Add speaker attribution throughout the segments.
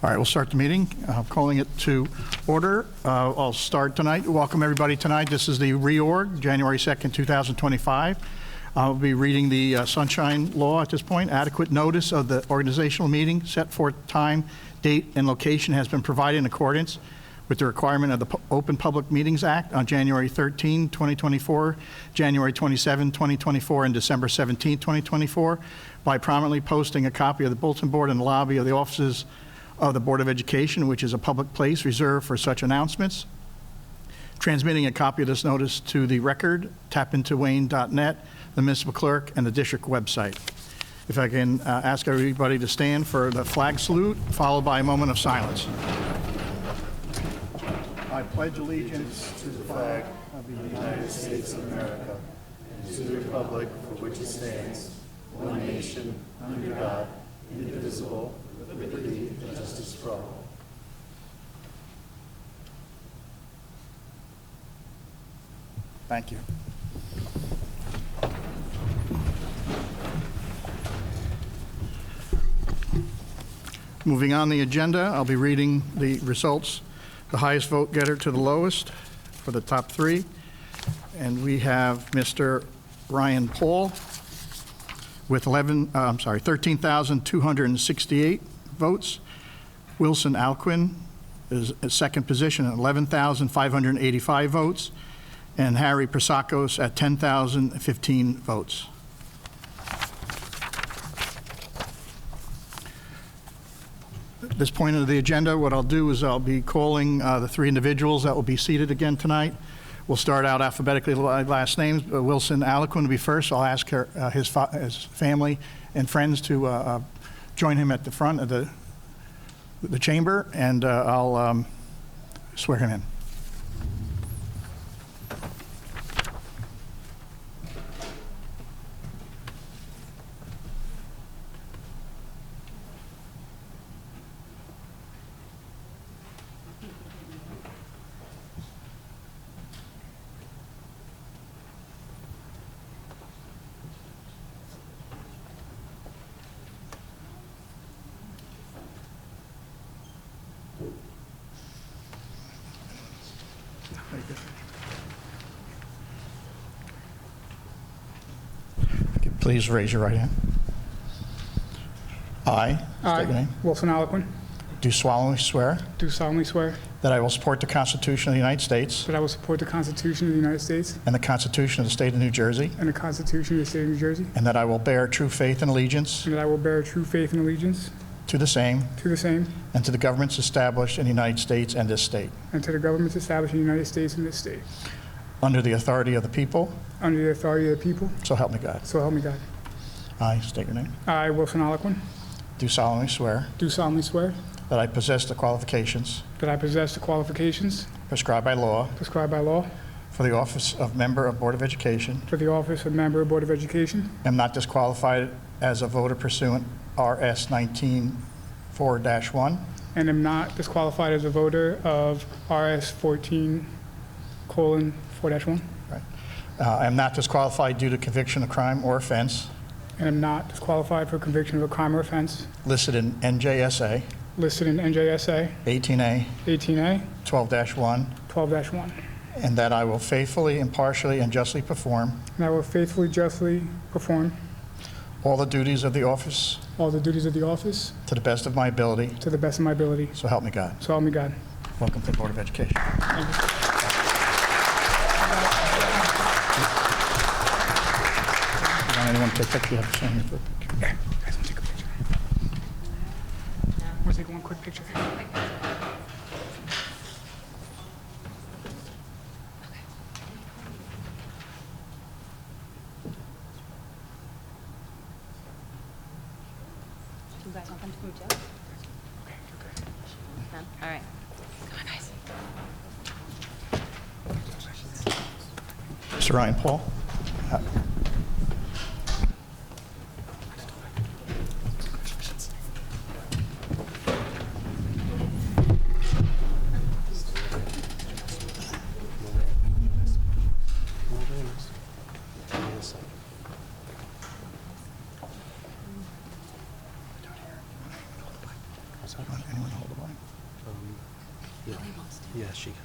Speaker 1: All right, we'll start the meeting. Calling it to order. I'll start tonight. Welcome everybody tonight. This is the reorg, January 2nd, 2025. I'll be reading the Sunshine Law at this point. Adequate notice of the organizational meeting, set forth time, date, and location has been provided in accordance with the requirement of the Open Public Meetings Act on January 13, 2024, January 27, 2024, and December 17, 2024, by prominently posting a copy of the bulletin board in the lobby of the offices of the Board of Education, which is a public place reserved for such announcements. Transmitting a copy of this notice to the record, tapintowayne.net, the municipal clerk, and the district website. If I can ask everybody to stand for the flag salute, followed by a moment of silence. I pledge allegiance to the flag of the
Speaker 2: United States of America and to the republic for which it stands, one nation, under God, indivisible, with liberty and justice for all.
Speaker 1: Thank you. Moving on the agenda, I'll be reading the results. The highest vote getter to the lowest for the top three. And we have Mr. Ryan Paul with 13,268 votes. Wilson Alquin is at second position at 11,585 votes. And Harry Prasakos at 10,015 votes. At this point of the agenda, what I'll do is I'll be calling the three individuals that will be seated again tonight. We'll start out alphabetically by last names. Wilson Alquin will be first. I'll ask his family and friends to join him at the front of the chamber, and I'll swear him in. Please raise your right hand. I, state your name,
Speaker 3: Wilson Alquin,
Speaker 1: do solemnly swear that I will support the Constitution of the United States
Speaker 3: that I will support the Constitution of the United States
Speaker 1: and the Constitution of the State of New Jersey,
Speaker 3: and the Constitution of the State of New Jersey,
Speaker 1: and that I will bear true faith and allegiance
Speaker 3: and that I will bear true faith and allegiance
Speaker 1: to the same
Speaker 3: and
Speaker 1: to the governments established in the United States and this state,
Speaker 3: to the governments established in the United States and this state,
Speaker 1: under the authority of the people,
Speaker 3: so help me God.
Speaker 1: I, state your name,
Speaker 3: I, Wilson Alquin,
Speaker 1: do solemnly swear
Speaker 3: that
Speaker 1: I possess the qualifications prescribed by law for the office of Member of Board of Education, am not disqualified as a voter pursuant RS 19-4-1,
Speaker 3: and am not disqualified as a voter of RS 14:4-1,
Speaker 1: I am not disqualified due to conviction of crime or offense
Speaker 3: and am not disqualified for conviction of a crime or offense
Speaker 1: listed in NJSA 18A 12-1, and that I will faithfully, impartially, and justly perform
Speaker 3: and I will faithfully, justly perform
Speaker 1: all the duties of the office
Speaker 3: to the best of my ability.
Speaker 1: So help me God. Welcome to the Board of Education.
Speaker 3: Thank you.
Speaker 1: Anyone take a picture? You have to stand here for a picture.
Speaker 3: Yeah, guys, want to take a picture? Want to take one quick picture?
Speaker 4: You guys want them to come too?
Speaker 3: Okay, you're good.
Speaker 4: All right. Come on, guys.
Speaker 1: Mr. Ryan Paul. Anyone hold the line?
Speaker 5: Yeah, she can.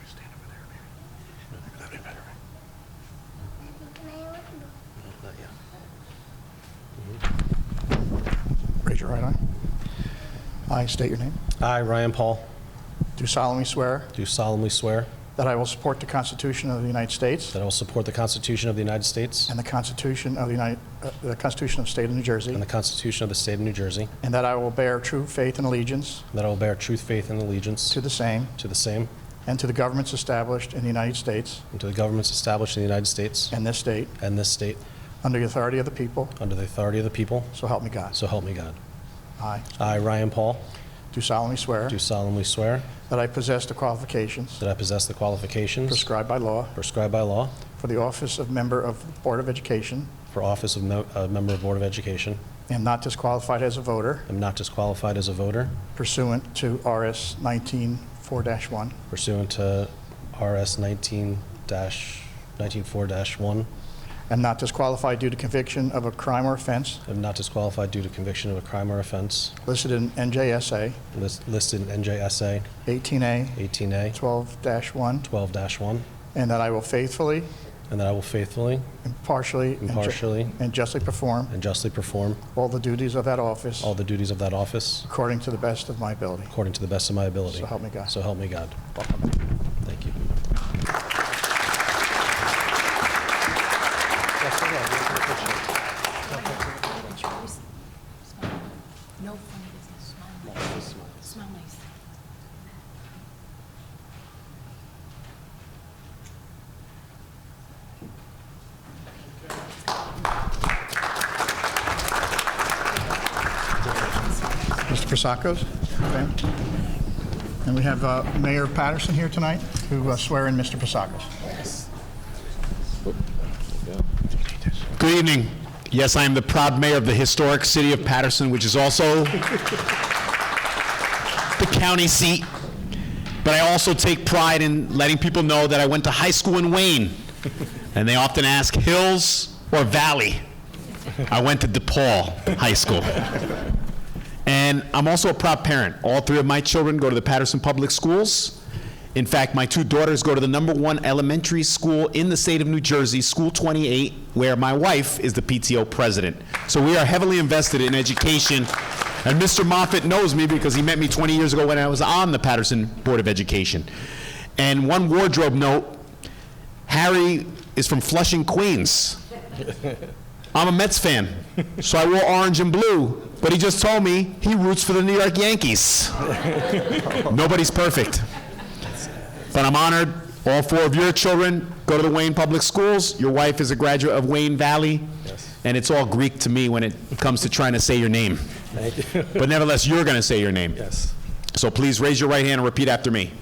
Speaker 1: Stand over there, maybe. That'd be better. Raise your right hand. I state your name.
Speaker 5: I, Ryan Paul,
Speaker 1: Do solemnly swear
Speaker 5: do solemnly swear
Speaker 1: that I will support the Constitution of the United States
Speaker 5: that I will support the Constitution of the United States
Speaker 1: and the Constitution of the Constitution of the State of New Jersey,
Speaker 5: and the Constitution of the State of New Jersey,
Speaker 1: and that I will bear true faith and allegiance
Speaker 5: and that I will bear true faith and allegiance
Speaker 1: to the same
Speaker 5: to the same
Speaker 1: and to the governments established in the United States
Speaker 5: and to the governments established in the United States
Speaker 1: and this state
Speaker 5: and this state
Speaker 1: under the authority of the people,
Speaker 5: under the authority of the people,
Speaker 1: so help me God.
Speaker 5: so help me God.
Speaker 1: I
Speaker 5: I, Ryan Paul,
Speaker 1: do solemnly swear
Speaker 5: do solemnly swear
Speaker 1: that I possess the qualifications
Speaker 5: that I possess the qualifications
Speaker 1: prescribed by law
Speaker 5: prescribed by law
Speaker 1: for the office of member of the Board of Education,
Speaker 5: for office of member of Board of Education.
Speaker 1: am not disqualified as a voter
Speaker 5: I'm not disqualified as a voter
Speaker 1: pursuant to RS 19-4-1,
Speaker 5: pursuant to RS 19-4-1.
Speaker 1: am not disqualified due to conviction of a crime or offense
Speaker 5: I'm not disqualified due to conviction of a crime or offense
Speaker 1: listed in NJSA
Speaker 5: listed in NJSA
Speaker 1: 18A
Speaker 5: 18A
Speaker 1: 12-1,
Speaker 5: 12-1,
Speaker 1: and that I will faithfully,
Speaker 5: and that I will faithfully,
Speaker 1: impartially,
Speaker 5: impartially,
Speaker 1: and justly perform
Speaker 5: and justly perform
Speaker 1: all the duties of that office
Speaker 5: all the duties of that office
Speaker 1: according to the best of my ability.
Speaker 5: according to the best of my ability.
Speaker 1: So help me God.
Speaker 5: So help me God.
Speaker 1: Welcome.
Speaker 5: Thank you.
Speaker 4: No funny business. Smile nice. Smile nice.
Speaker 1: Mr. Prasakos. Okay. And we have Mayor Patterson here tonight to swear in Mr. Prasakos.
Speaker 6: Good evening. Yes, I am the proud mayor of the historic city of Patterson, which is also the county seat. But I also take pride in letting people know that I went to high school in Wayne. And they often ask, Hills or Valley? I went to DePaul High School. And I'm also a proud parent. All three of my children go to the Patterson Public Schools. In fact, my two daughters go to the #1 elementary school in the state of New Jersey, School 28, where my wife is the PTO president. So we are heavily invested in education. And Mr. Moffitt knows me because he met me 20 years ago when I was on the Patterson Board of Education. And one wardrobe note, Harry is from Flushing, Queens. I'm a Mets fan, so I wore orange and blue, but he just told me he roots for the New York Yankees. Nobody's perfect. But I'm honored all four of your children go to the Wayne Public Schools. Your wife is a graduate of Wayne Valley.
Speaker 5: Yes.
Speaker 6: And it's all Greek to me when it comes to trying to say your name.
Speaker 5: Thank you.
Speaker 6: But nevertheless, you're going to say your name.
Speaker 5: Yes.
Speaker 6: So please raise your right hand and repeat after me.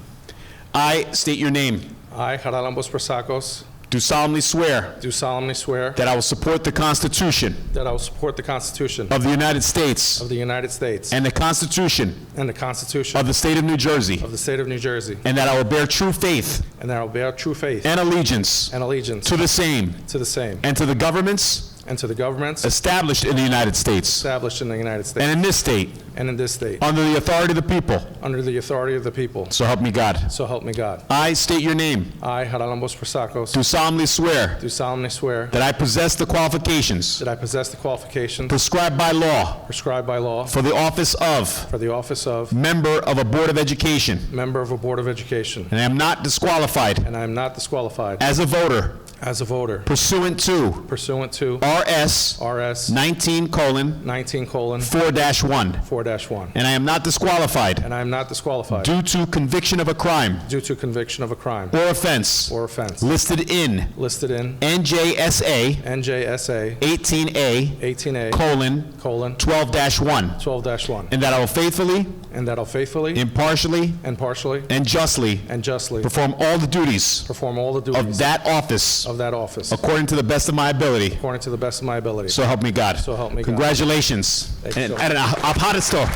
Speaker 6: I state your name.
Speaker 7: I, Haralambos Prasakos,
Speaker 6: Do solemnly swear
Speaker 7: do solemnly swear
Speaker 6: that I will support the Constitution
Speaker 7: that I will support the Constitution
Speaker 6: of the United States
Speaker 7: of the United States
Speaker 6: and the Constitution
Speaker 7: and the Constitution
Speaker 6: of the State of New Jersey,
Speaker 7: of the State of New Jersey,
Speaker 6: and that I will bear true faith
Speaker 7: and that I will bear true faith
Speaker 6: and allegiance
Speaker 7: and allegiance
Speaker 6: to the same
Speaker 7: to the same
Speaker 6: and to the governments
Speaker 7: and to the governments
Speaker 6: established in the United States
Speaker 7: established in the United States
Speaker 6: and in this state
Speaker 7: and in this state,
Speaker 6: under the authority of the people.
Speaker 7: under the authority of the people.
Speaker 6: So help me God.
Speaker 7: So help me God.
Speaker 6: I state your name.
Speaker 7: I, Haralambos Prasakos,
Speaker 6: Do solemnly swear
Speaker 7: do solemnly swear
Speaker 6: that I possess the qualifications
Speaker 7: that I possess the qualifications
Speaker 6: prescribed by law
Speaker 7: prescribed by law
Speaker 6: for the office of
Speaker 7: for the office of
Speaker 6: member of a Board of Education,
Speaker 7: member of a Board of Education,
Speaker 6: and I am not disqualified
Speaker 7: and I am not disqualified
Speaker 6: as a voter
Speaker 7: as a voter
Speaker 6: pursuant to
Speaker 7: pursuant to
Speaker 6: RS
Speaker 7: RS
Speaker 6: 19:4-1,
Speaker 7: 19:4-1,
Speaker 6: and I am not disqualified
Speaker 7: and I am not disqualified
Speaker 6: due to conviction of a crime
Speaker 7: due to conviction of a crime
Speaker 6: or offense
Speaker 7: or offense
Speaker 6: listed in
Speaker 7: listed in
Speaker 6: NJSA
Speaker 7: NJSA
Speaker 6: 18A
Speaker 7: 18A:12-1,
Speaker 6: 12-1, and that I will faithfully,
Speaker 7: and that I'll faithfully
Speaker 6: impartially,
Speaker 7: and partially
Speaker 6: and justly
Speaker 7: and justly
Speaker 6: perform all the duties
Speaker 7: perform all the
Speaker 6: of
Speaker 7: duties
Speaker 6: that office
Speaker 7: of that office
Speaker 6: according to the best of my ability.
Speaker 7: according to the best of my ability.
Speaker 6: So help me God.
Speaker 7: So help me God.
Speaker 6: Congratulations.
Speaker 7: Thank you
Speaker 6: And
Speaker 7: so much.
Speaker 6: Aparisto.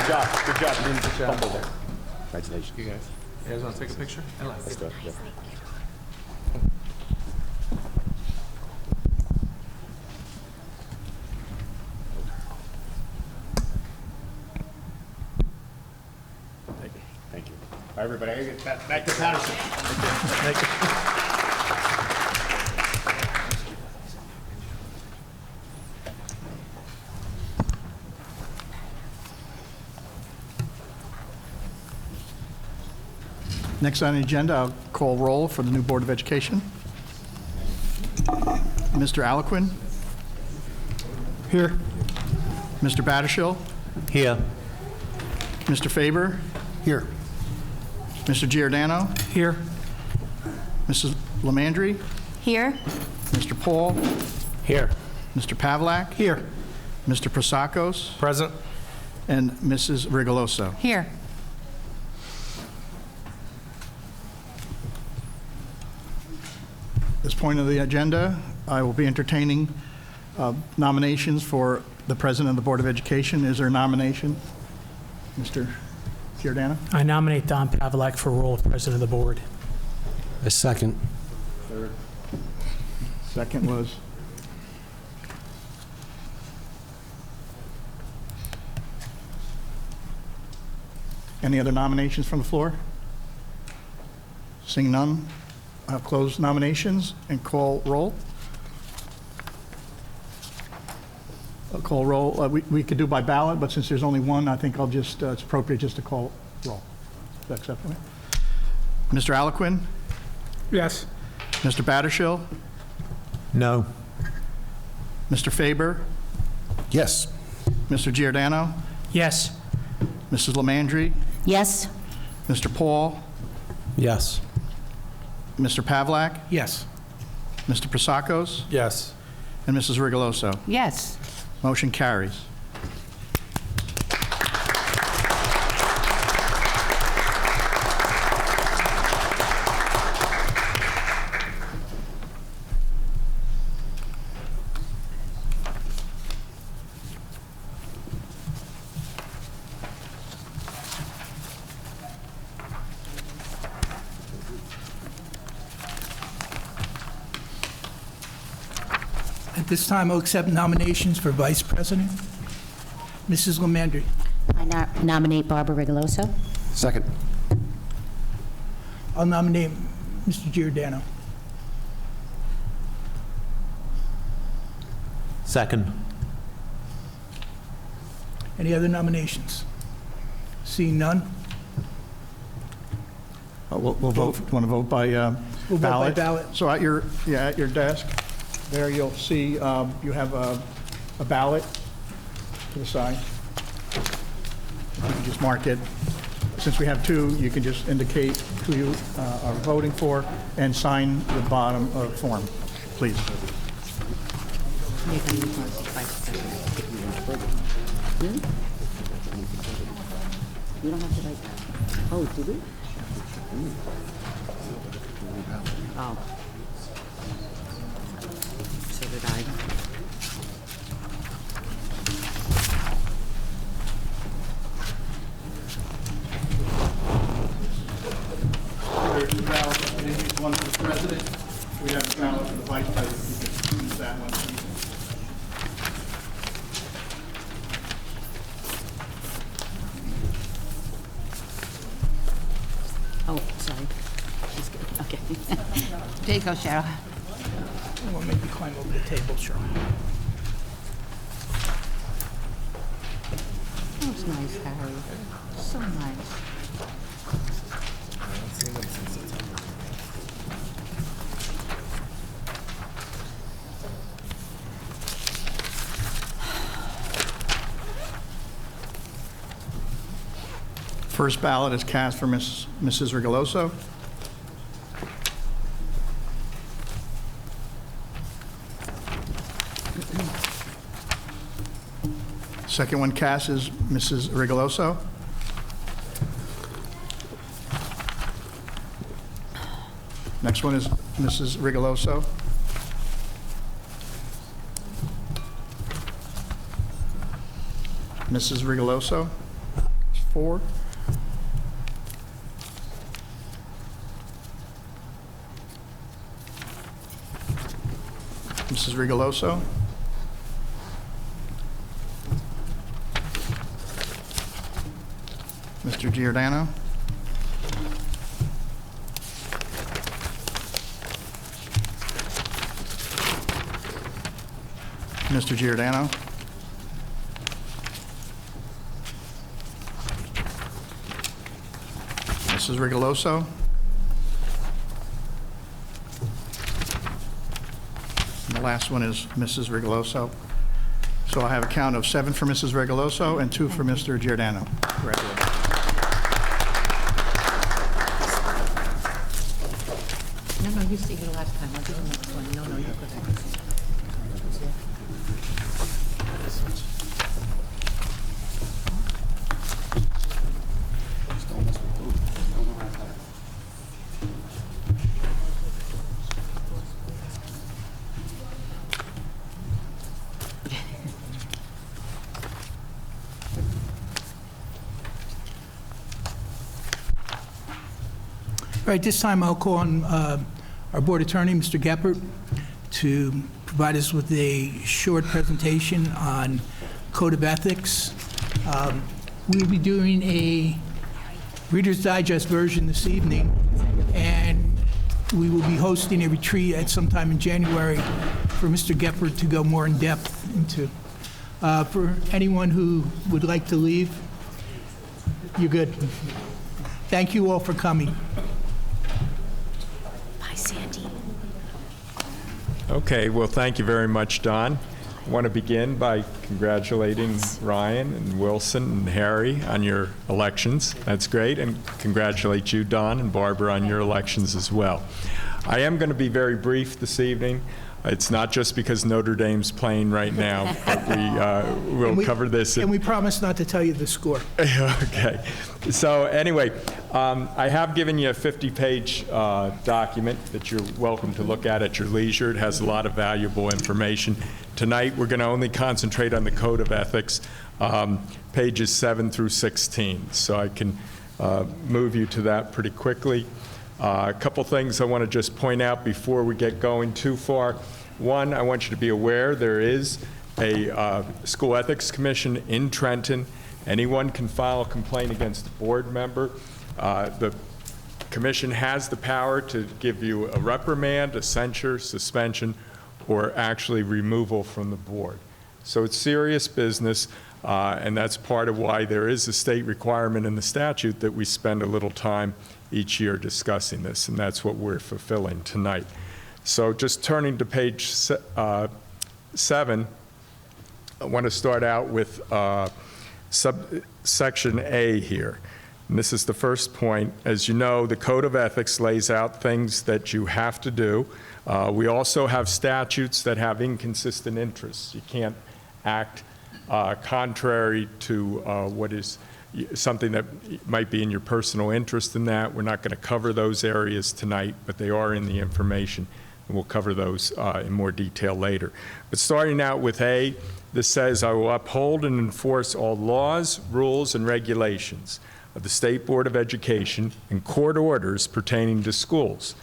Speaker 7: job. Good job. You did a good job.
Speaker 2: Congratulations.
Speaker 7: You guys want to take a picture?
Speaker 2: Let's do it. Yeah. Thank you. All right, everybody, I gotta get back to Patterson.
Speaker 1: Next on the agenda, I'll call roll for the new Board of Education. Mr. Alaquin? Here. Mr. Battershall?
Speaker 5: Here.
Speaker 1: Mr. Faber? Here. Mr. Giordano? Here. Mrs. Lamandry?
Speaker 4: Here.
Speaker 1: Mr. Paul?
Speaker 7: Here.
Speaker 1: Mr. Pavlak? Here. Mr. Prasakos?
Speaker 7: Present.
Speaker 1: And Mrs. Rigoloso.
Speaker 4: Here.
Speaker 1: At this point of the agenda, I will be entertaining nominations for the President of the Board of Education. Is there a nomination? Mr. Giordano?
Speaker 8: I nominate Don Pavlak for role of President of the Board.
Speaker 5: A second.
Speaker 1: Second was? Any other nominations from the floor? Seeing none, I'll close nominations and call roll. I'll call roll. We could do by ballot, but since there's only one, I think I'll just, it's appropriate just to call roll. Is that acceptable? Mr. Alaquin?
Speaker 3: Yes.
Speaker 1: Mr. Battershall?
Speaker 5: No.
Speaker 1: Mr. Faber?
Speaker 5: Yes.
Speaker 1: Mr. Giordano?
Speaker 8: Yes.
Speaker 1: Mrs. Lamandry?
Speaker 4: Yes.
Speaker 1: Mr. Paul?
Speaker 5: Yes.
Speaker 1: Mr. Pavlak?
Speaker 3: Yes.
Speaker 1: Mr. Prasakos?
Speaker 7: Yes.
Speaker 1: And Mrs. Rigoloso.
Speaker 4: Yes.
Speaker 1: Motion carries.
Speaker 9: At this time, I'll accept nominations for Vice President. Mrs. Lamandry.
Speaker 4: I nominate Barbara Rigoloso.
Speaker 5: Second.
Speaker 9: I'll nominate Mr. Giordano.
Speaker 5: Second.
Speaker 9: Any other nominations? Seeing none,
Speaker 1: We'll vote. Want to vote by
Speaker 9: we'll vote by
Speaker 1: ballot?
Speaker 9: ballot.
Speaker 1: So at your desk, there you'll see you have a ballot to the side. You can just mark it. Since we have two, you can just indicate who you are voting for and sign the bottom of the form, please.
Speaker 4: You don't have to write that. Oh, do we? Oh. So did I.
Speaker 1: There are two ballots, one for the president. We have a ballot for the vice president. You can use that one.
Speaker 4: Oh, sorry. She's good. Okay. There you go, Cheryl.
Speaker 9: I want to make you climb over the table, Cheryl.
Speaker 4: That was nice, Harry. So nice.
Speaker 1: First ballot is cast for Mrs. Rigoloso. Second one cast is Mrs. Rigoloso. Next one is Mrs. Rigoloso. Mrs. Rigoloso. forward. Mrs. Rigoloso. Mr. Giordano. Mr. Giordano. Mrs. Rigoloso. And the last one is Mrs. Rigoloso. So I have a count of 7 for Mrs. Rigoloso and 2 for Mr. Giordano. Congratulations.
Speaker 4: No, you stayed here last time. I'll do the next one. No, you go back.
Speaker 9: All right, this time I'll call on our board attorney, Mr. Geppert, to provide us with a short presentation on Code of Ethics. We'll be doing a Reader's Digest version this evening, and we will be hosting a retreat at sometime in January for Mr. Geppert to go more in depth into. For anyone who would like to leave, you're good. Thank you all for coming.
Speaker 4: Bye, Sandy.
Speaker 10: Okay, well, thank you very much, Don. I want to begin by congratulating Ryan and Wilson and Harry on your elections. That's great, and congratulate you, Don, and Barbara on your elections as well. I am going to be very brief this evening. It's not just because Notre Dame's playing right now, but we'll cover this.
Speaker 9: And we promise not to tell you the score.
Speaker 10: Okay. So anyway, I have given you a 50-page document that you're welcome to look at your leisure. It has a lot of valuable information. Tonight, we're going to only concentrate on the Code of Ethics, pages 7 through 16. So I can move you to that pretty quickly. A couple things I want to just point out before we get going too far. One, I want you to be aware there is a School Ethics Commission in Trenton. Anyone can file a complaint against a board member. The commission has the power to give you a reprimand, a censure, suspension, or actually removal from the board. So it's serious business, and that's part of why there is a state requirement in the statute that we spend a little time each year discussing this, and that's what we're fulfilling tonight. So just turning to page 7, I want to start out with subsection A here. And this is the first point. As you know, the Code of Ethics lays out things that you have to do. We also have statutes that have inconsistent interests. You can't act contrary to what is something that might be in your personal interest in that. We're not going to cover those areas tonight, but they are in the information, and we'll cover those in more detail later. But starting out with A, this says, I will uphold and enforce all laws, rules, and regulations of the State Board of Education and court orders pertaining to schools.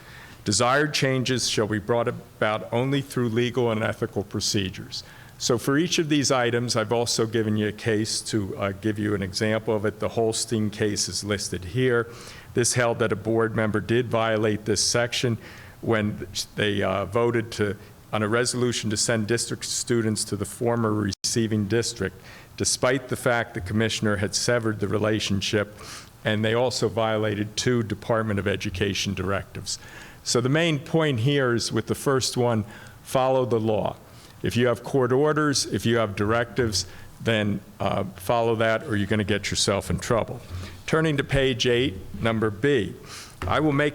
Speaker 10: Desired changes shall be brought about only through legal and ethical procedures. So for each of these items, I've also given you a case to give you an example of it. The Holstein case is listed here. This held that a board member did violate this section when they voted on a resolution to send district students to the former receiving district, despite the fact the commissioner had severed the relationship, and they also violated 2 Department of Education directives. So the main point here is with the first one, follow the law. If you have court orders, if you have directives, then follow that or you're going to get yourself in trouble. Turning to page 8, number B, I will make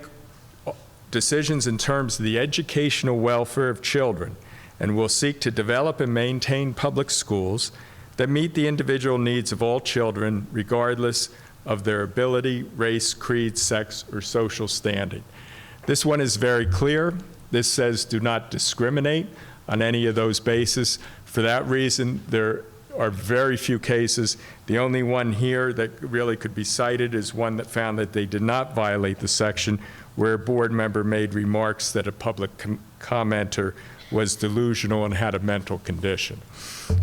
Speaker 10: decisions in terms of the educational welfare of children and will seek to develop and maintain public schools that meet the individual needs of all children regardless of their ability, race, creed, sex, or social standing. This one is very clear. This says do not discriminate on any of those bases. For that reason, there are very few cases. The only one here that really could be cited is one that found that they did not violate the section, where a board member made remarks that a public commenter was delusional and had a mental condition.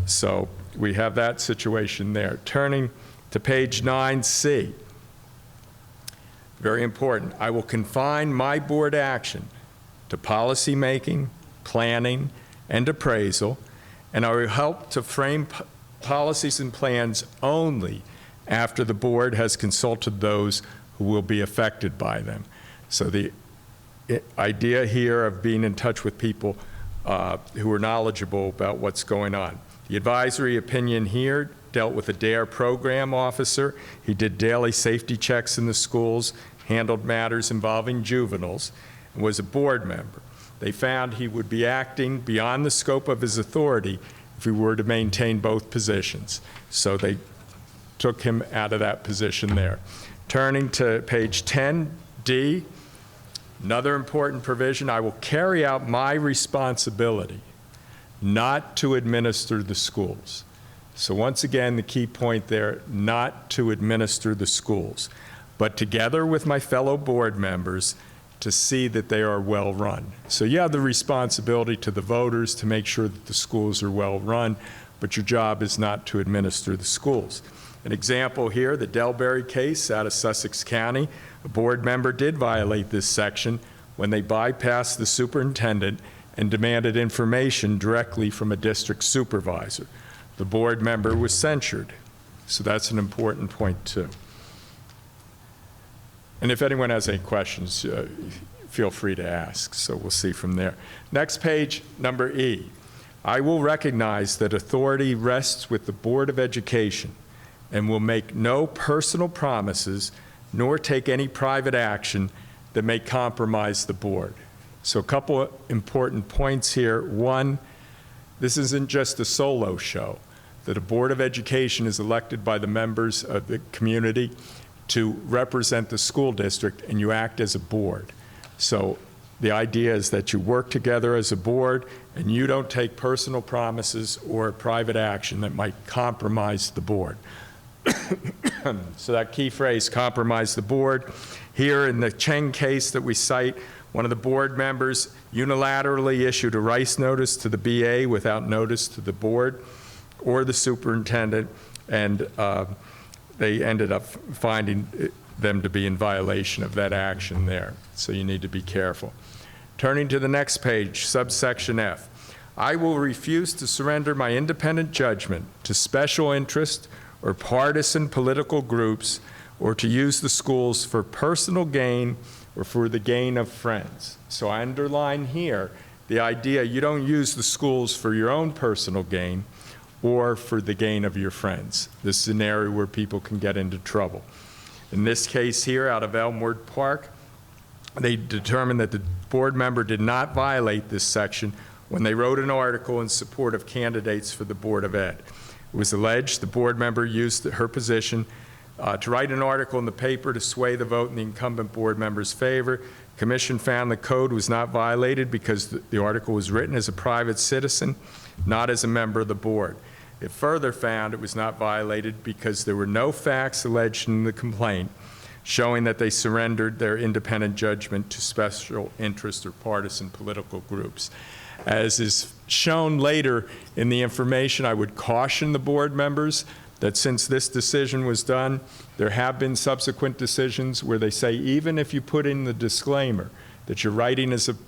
Speaker 10: So we have that situation there. Turning to page 9C, very important. I will confine my board action to policy making, planning, and appraisal, and I will help to frame policies and plans only after the board has consulted those who will be affected by them. So the idea here of being in touch with people who are knowledgeable about what's going on. The advisory opinion here dealt with a DARE program officer. He did daily safety checks in the schools, handled matters involving juveniles, and was a board member. They found he would be acting beyond the scope of his authority if he were to maintain both positions. So they took him out of that position there. Turning to page 10D, another important provision, I will carry out my responsibility not to administer the schools. So once again, the key point there, not to administer the schools, but together with my fellow board members to see that they are well run. So you have the responsibility to the voters to make sure that the schools are well run, but your job is not to administer the schools. An example here, the Delberry case out of Sussex County, a board member did violate this section when they bypassed the superintendent and demanded information directly from a district supervisor. The board member was censured. So that's an important point too. And if anyone has any questions, feel free to ask. So we'll see from there. Next page, number E. I will recognize that authority rests with the Board of Education and will make no personal promises nor take any private action that may compromise the board. So a couple of important points here. One, this isn't just a solo show. That a Board of Education is elected by the members of the community to represent the school district, and you act as a board. So the idea is that you work together as a board and you don't take personal promises or private action that might compromise the board. So that key phrase, compromise the board. Here in the Cheng case that we cite, one of the board members unilaterally issued a rice notice to the BA without notice to the board or the superintendent, and they ended up finding them to be in violation of that action there. So you need to be careful. Turning to the next page, subsection F. I will refuse to surrender my independent judgment to special interest or partisan political groups, or to use the schools for personal gain or for the gain of friends. So I underline here the idea you don't use the schools for your own personal gain or for the gain of your friends. This is an area where people can get into trouble. In this case here, out of Elmwood Park, they determined that the board member did not violate this section when they wrote an article in support of candidates for the Board of Ed. It was alleged the board member used her position to write an article in the paper to sway the vote in the incumbent board member's favor. Commission found the code was not violated because the article was written as a private citizen, not as a member of the board. It further found it was not violated because there were no facts alleged in the complaint showing that they surrendered their independent judgment to special interest or partisan political groups. As is shown later in the information, I would caution the board members that since this decision was done, there have been subsequent decisions where they say even if you put in the disclaimer that you're writing as an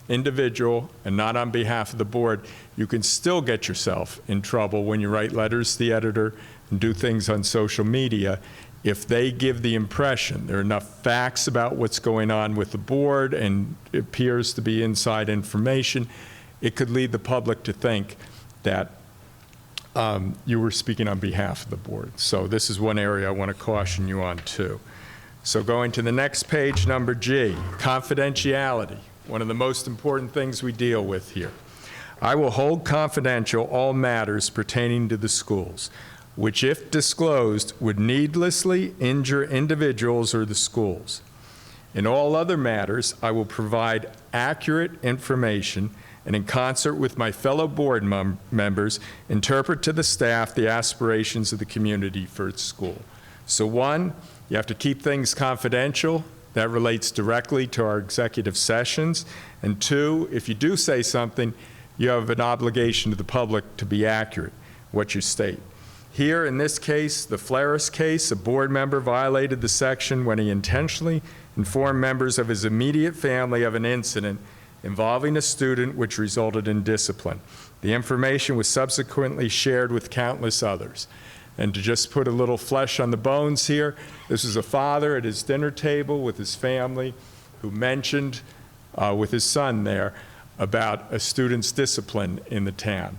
Speaker 10: individual and not on behalf of the board, you can still get yourself in trouble when you write letters to the editor and do things on social media if they give the impression there are enough facts about what's going on with the board and it appears to be inside information. It could lead the public to think that you were speaking on behalf of the board. So this is one area I want to caution you on too. So going to the next page, number G, confidentiality, one of the most important things we deal with here. I will hold confidential all matters pertaining to the schools, which if disclosed would needlessly injure individuals or the schools. In all other matters, I will provide accurate information and in concert with my fellow board members, interpret to the staff the aspirations of the community for its school. So 1, you have to keep things confidential. That relates directly to our executive sessions. And 2, if you do say something, you have an obligation to the public to be accurate, what you state. Here, in this case, the Flaris case, a board member violated the section when he intentionally informed members of his immediate family of an incident involving a student which resulted in discipline. The information was subsequently shared with countless others. And to just put a little flesh on the bones here, this is a father at his dinner table with his family who mentioned with his son there about a student's discipline in the town.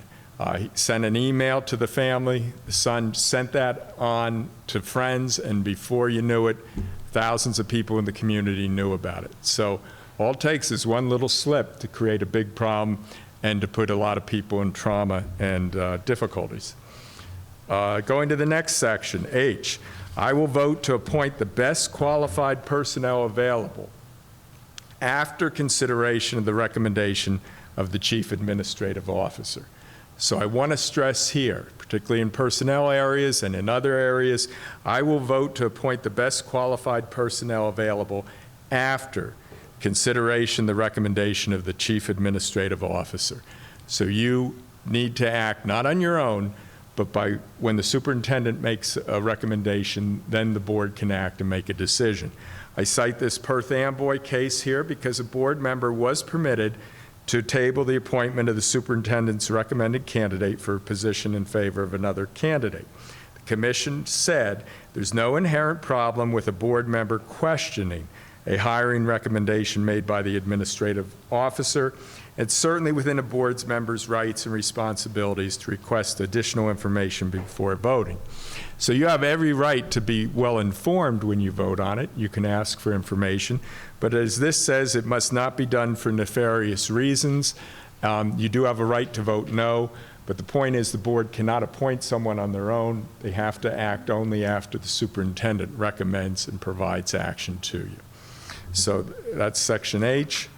Speaker 10: He sent an email to the family. The son sent that on to friends, and before you knew it, thousands of people in the community knew about it. So all it takes is one little slip to create a big problem and to put a lot of people in trauma and difficulties. Going to the next section, H, I will vote to appoint the best qualified personnel available after consideration of the recommendation of the Chief Administrative Officer. So I want to stress here, particularly in personnel areas and in other areas, I will vote to appoint the best qualified personnel available after consideration the recommendation of the Chief Administrative Officer. So you need to act not on your own, but by when the superintendent makes a recommendation, then the board can act and make a decision. I cite this Perth Amboy case here because a board member was permitted to table the appointment of the superintendent's recommended candidate for a position in favor of another candidate. The commission said there's no inherent problem with a board member questioning a hiring recommendation made by the administrative officer. It's certainly within a board's members' rights and responsibilities to request additional information before voting. So you have every right to be well informed when you vote on it. You can ask for information, but as this says, it must not be done for nefarious reasons. You do have a right to vote no, but the point is the board cannot appoint someone on their own. They have to act only after the superintendent recommends and provides action to you. So that's section H.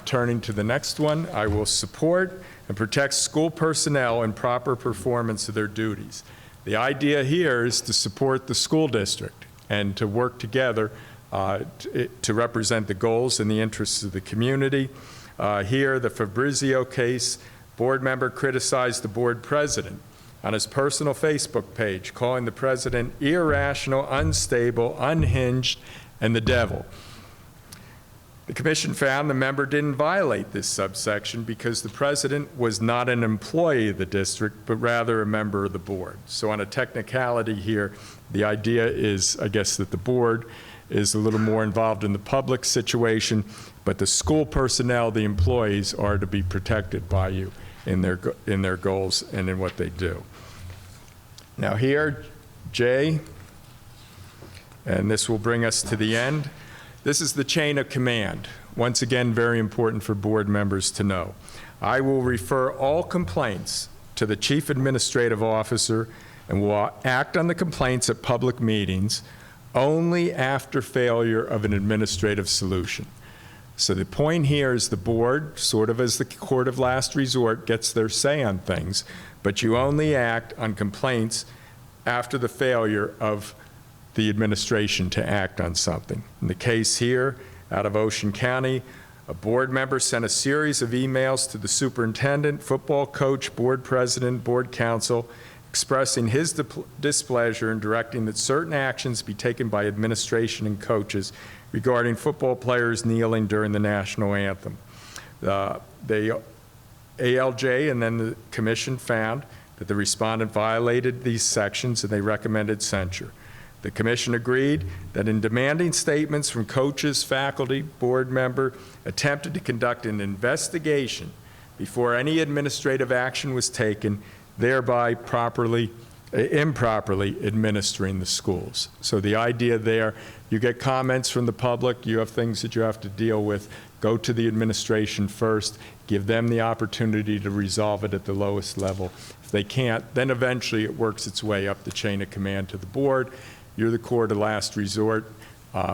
Speaker 10: Turning to the next one, I will support and protect school personnel in proper performance of their duties. The idea here is to support the school district and to work together to represent the goals and the interests of the community. Here, the Fabrizio case, board member criticized the board president on his personal Facebook page, calling the president irrational, unstable, unhinged, and the devil. The commission found the member didn't violate this subsection because the president was not an employee of the district, but rather a member of the board. So on a technicality here, the idea is, I guess, that the board is a little more involved in the public situation, but the school personnel, the employees, are to be protected by you in their goals and in what they do. Now here, J, and this will bring us to the end. This is the chain of command. Once again, very important for board members to know. I will refer all complaints to the Chief Administrative Officer and will act on the complaints at public meetings only after failure of an administrative solution. So the point here is the board, sort of as the court of last resort, gets their say on things, but you only act on complaints after the failure of the administration to act on something. In the case here, out of Ocean County, a board member sent a series of emails to the superintendent, football coach, board president, board council, expressing his displeasure and directing that certain actions be taken by administration and coaches regarding football players kneeling during the national anthem. The ALJ and then the commission found that the respondent violated these sections and they recommended censure. The commission agreed that in demanding statements from coaches, faculty, board member, attempted to conduct an investigation before any administrative action was taken, thereby improperly administering the schools. So the idea there, you get comments from the public, you have things that you have to deal with, go to the administration first, give them the opportunity to resolve it at the lowest level. If they can't, then eventually it works its way up the chain of command to the board. You're the court of last resort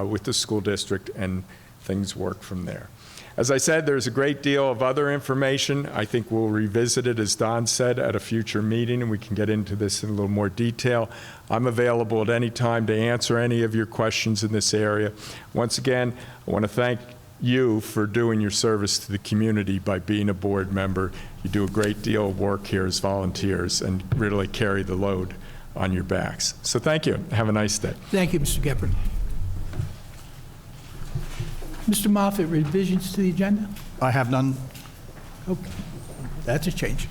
Speaker 10: with the school district, and things work from there. As I said, there's a great deal of other information. I think we'll revisit it, as Don said, at a future meeting, and we can get into this in a little more detail. I'm available at any time to answer any of your questions in this area. Once again, I want to thank you for doing your service to the community by being a board member. You do a great deal of work here as volunteers and really carry the load on your backs. So thank you. Have a nice day.
Speaker 9: Thank you, Mr. Gephardt. Mr. Moffett, revisions to the agenda?
Speaker 1: I have none.
Speaker 9: Okay, that's a change.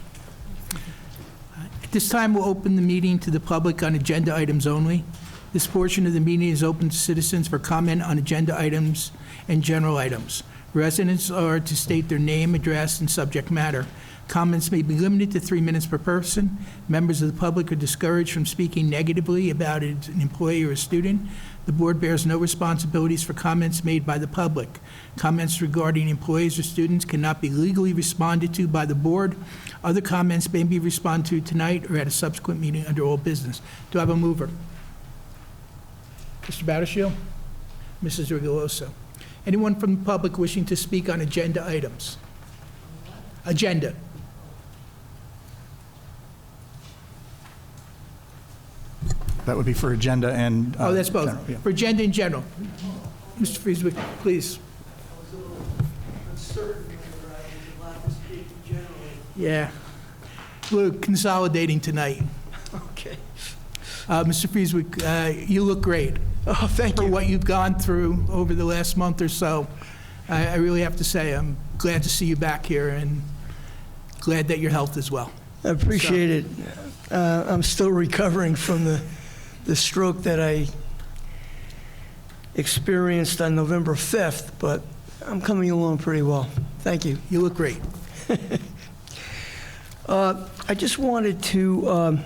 Speaker 9: At this time, we'll open the meeting to the public on agenda items only. This portion of the meeting is open to citizens for comment on agenda items and general items. Residents are to state their name, address, and subject matter. Comments may be limited to 3 minutes per person. Members of the public are discouraged from speaking negatively about an employee or a student. The board bears no responsibilities for comments made by the public. Comments regarding employees or students cannot be legally responded to by the board. Other comments may be responded to tonight or at a subsequent meeting under old business. Do I have a mover? Mr. Battershield? Mrs. Rigoloso? Anyone from the public wishing to speak on agenda items? Agenda.
Speaker 1: That would be for agenda and...
Speaker 9: Oh, that's both.
Speaker 1: general, yeah.
Speaker 9: For agenda in general. Mr. Frieswick, please. Yeah. We're consolidating tonight.
Speaker 11: Okay.
Speaker 9: Mr. Frieswick, you look great.
Speaker 11: Oh, thank
Speaker 9: For
Speaker 11: you.
Speaker 9: what you've gone through over the last month or so. I really have to say, I'm glad to see you back here and glad that your health is well.
Speaker 11: I appreciate it. I'm still recovering from the stroke that I experienced on November 5th, but I'm coming along pretty well. Thank you.
Speaker 9: You look great.
Speaker 11: I just wanted to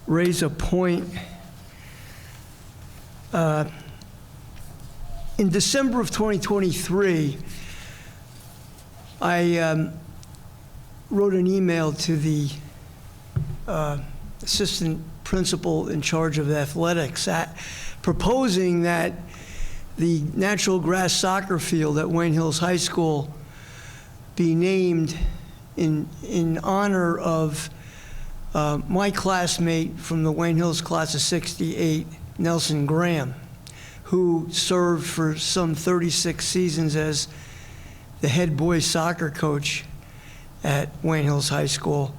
Speaker 11: raise a point. In December of 2023, I wrote an email to the assistant principal in charge of athletics proposing that the natural grass soccer field at Wayne Hills High School be named in honor of my classmate from the Wayne Hills class of '68, Nelson Graham, who served for some 36 seasons as the head boys soccer coach at Wayne Hills High School,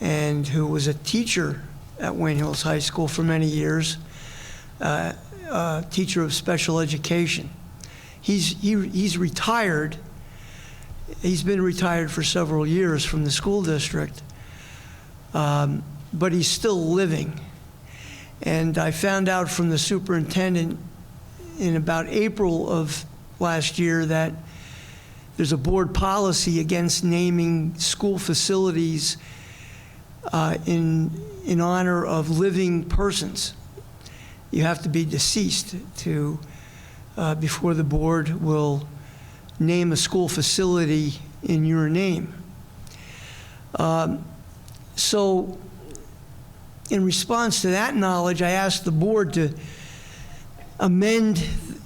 Speaker 11: and who was a teacher at Wayne Hills High School for many years, teacher of special education. He's retired. He's been retired for several years from the school district, but he's still living. And I found out from the superintendent in about April of last year that there's a board policy against naming school facilities in honor of living persons. You have to be deceased to before the board will name a school facility in your name. So in response to that knowledge, I asked the board to amend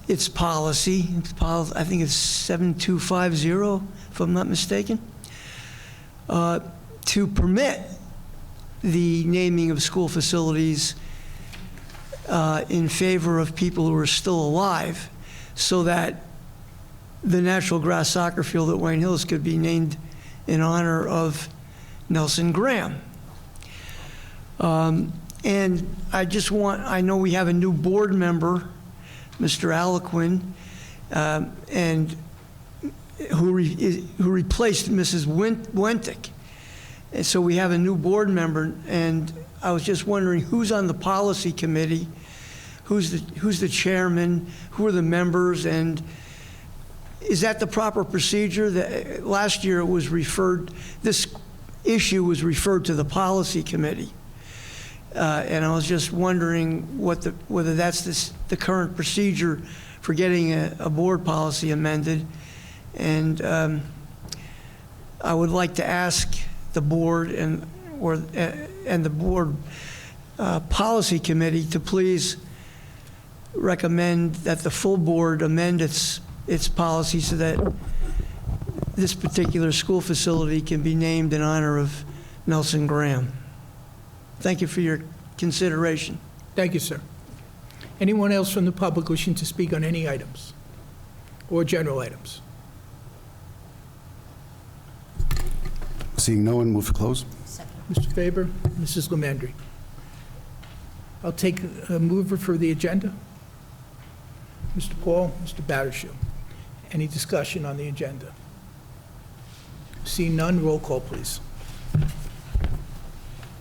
Speaker 11: its policy. I think it's 7250, if I'm not mistaken, to permit the naming of school facilities in favor of people who are still alive, so that the natural grass soccer field at Wayne Hills could be named in honor of Nelson Graham. And I know we have a new board member, Mr. Aliquin, and who replaced Mrs. Wentick. And so we have a new board member, and I was just wondering who's on the policy committee, who's the chairman, who are the members, and is that the proper procedure? That last year it was this issue was referred to the policy committee. And I was just wondering whether that's the current procedure for getting a board policy amended. And I would like to ask the board and the board policy committee to please recommend that the full board amend its its policy so that this particular school facility can be named in honor of Nelson Graham. Thank you for your consideration.
Speaker 9: Thank you, sir. Anyone else from the public wishing to speak on any items or general items?
Speaker 2: Seeing no one, move to close.
Speaker 9: Mr. Faber, Mrs. Lemandry. I'll take a mover for the agenda. Mr. Paul, Mr. Battershill. Any discussion on the agenda? Seeing none, roll call, please.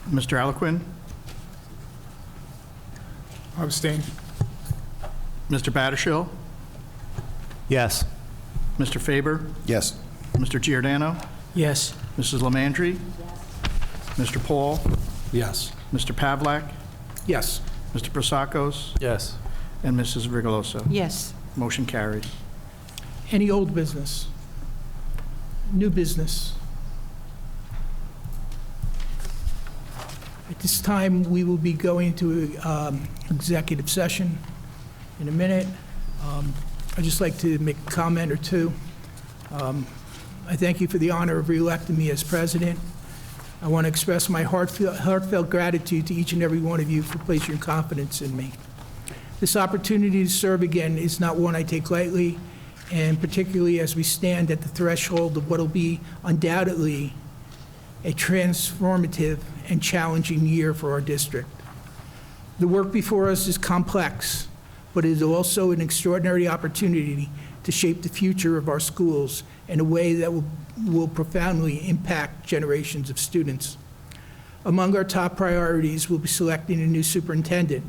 Speaker 1: Mr. Alaquin,
Speaker 3: Abstain.
Speaker 1: Mr. Battershill,
Speaker 5: Yes.
Speaker 1: Mr. Faber,
Speaker 2: Yes.
Speaker 1: Mr. Giordano,
Speaker 8: Yes.
Speaker 1: Mrs. Lemandry, Mr. Paul,
Speaker 5: Yes.
Speaker 1: Mr. Pavlak,
Speaker 9: Yes.
Speaker 1: Mr. Prasakos,
Speaker 5: Yes.
Speaker 1: and Mrs. Rigoloso.
Speaker 4: Yes.
Speaker 1: Motion carries.
Speaker 9: Any old business? New business? At this time, we will be going to executive session in a minute. I'd just like to make a comment or two. I thank you for the honor of re-electing me as president. I want to express my heartfelt gratitude to each and every one of you for placing your confidence in me. This opportunity to serve again is not one I take lightly, and particularly as we stand at the threshold of what will be undoubtedly a transformative and challenging year for our district. The work before us is complex, but it is also an extraordinary opportunity to shape the future of our schools in a way that will profoundly impact generations of students. Among our top priorities will be selecting a new superintendent,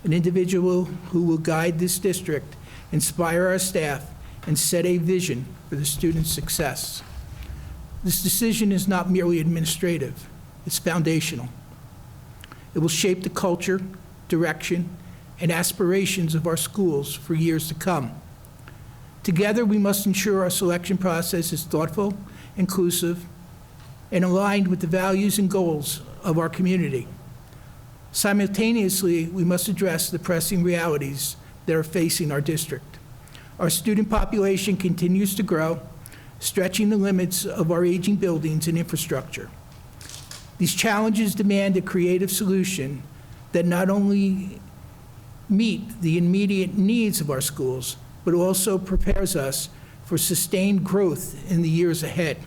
Speaker 9: an individual who will guide this district, inspire our staff, and set a vision for the students' success. This decision is not merely administrative, it's foundational. It will shape the culture, direction, and aspirations of our schools for years to come. Together, we must ensure our selection process is thoughtful, inclusive, and aligned with the values and goals of our community. Simultaneously, we must address the pressing realities that are facing our district. Our student population continues to grow, stretching the limits of our aging buildings and infrastructure. These challenges demand a creative solution that not only meet the immediate needs of our schools, but also prepares us for sustained growth in the years ahead.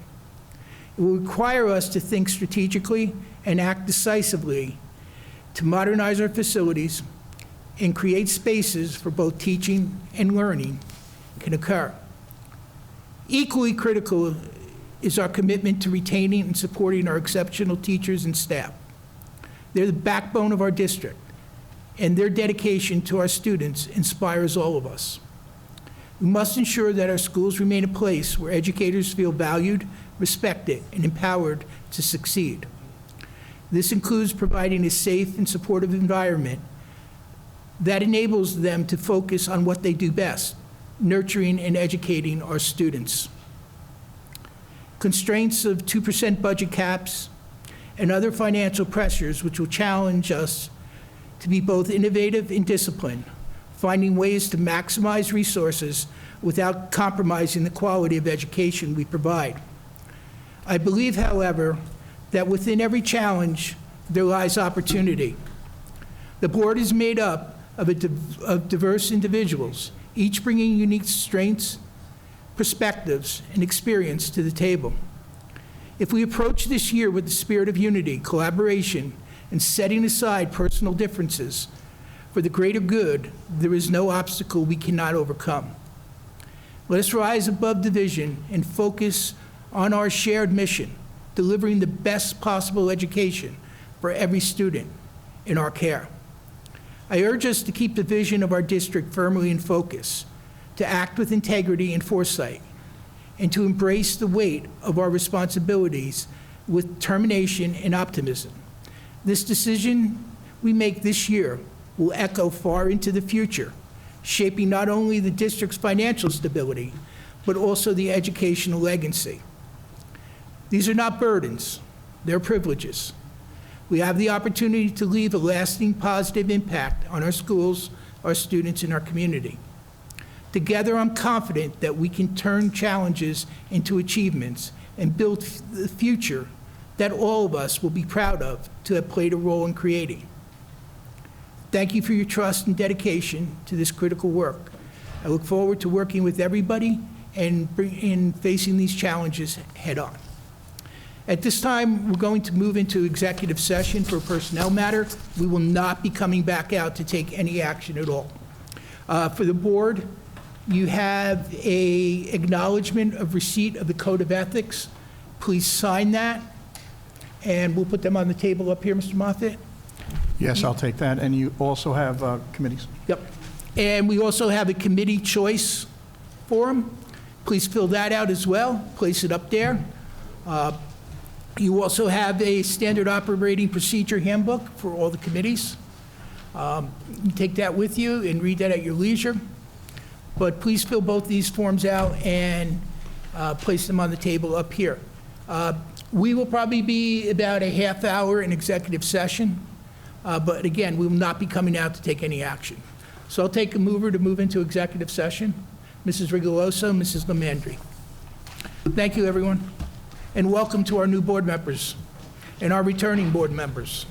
Speaker 9: It will require us to think strategically and act decisively to modernize our facilities and create spaces for both teaching and learning can occur. Equally critical is our commitment to retaining and supporting our exceptional teachers and staff. They're the backbone of our district, and their dedication to our students inspires all of us. We must ensure that our schools remain a place where educators feel valued, respected, and empowered to succeed. This includes providing a safe and supportive environment that enables them to focus on what they do best, nurturing and educating our students. Constraints of 2% budget caps and other financial pressures which will challenge us to be both innovative and disciplined, finding ways to maximize resources without compromising the quality of education we provide. I believe, however, that within every challenge, there lies opportunity. The board is made up of diverse individuals, each bringing unique strengths, perspectives, and experience to the table. If we approach this year with the spirit of unity, collaboration, and setting aside personal differences for the greater good, there is no obstacle we cannot overcome. Let us rise above division and focus on our shared mission, delivering the best possible education for every student in our care. I urge us to keep the vision of our district firmly in focus, to act with integrity and foresight, and to embrace the weight of our responsibilities with determination and optimism. This decision we make this year will echo far into the future, shaping not only the district's financial stability, but also the educational legacy. These are not burdens, they're privileges. We have the opportunity to leave a lasting positive impact on our schools, our students, and our community. Together, I'm confident that we can turn challenges into achievements and build the future that all of us will be proud of to have played a role in creating. Thank you for your trust and dedication to this critical work. I look forward to working with everybody and in facing these challenges head-on. At this time, we're going to move into executive session for a personnel matter. We will not be coming back out to take any action at all. For the board, you have a acknowledgement of receipt of the Code of Ethics. Please sign that, and we'll put them on the table up here, Mr. Moffett.
Speaker 1: Yes, I'll take that. And you also have committees.
Speaker 9: Yep. And we also have a committee choice form. Please fill that out as well. Place it up there. You also have a standard operating procedure handbook for all the committees. You take that with you and read that at your leisure. But please fill both these forms out and place them on the table up here. We will probably be about a half hour in executive session. But again, we will not be coming out to take any action. So I'll take a mover to move into executive session. Mrs. Rigoloso, Mrs. Lamandri. Thank you, everyone. And welcome to our new board members and our returning board members.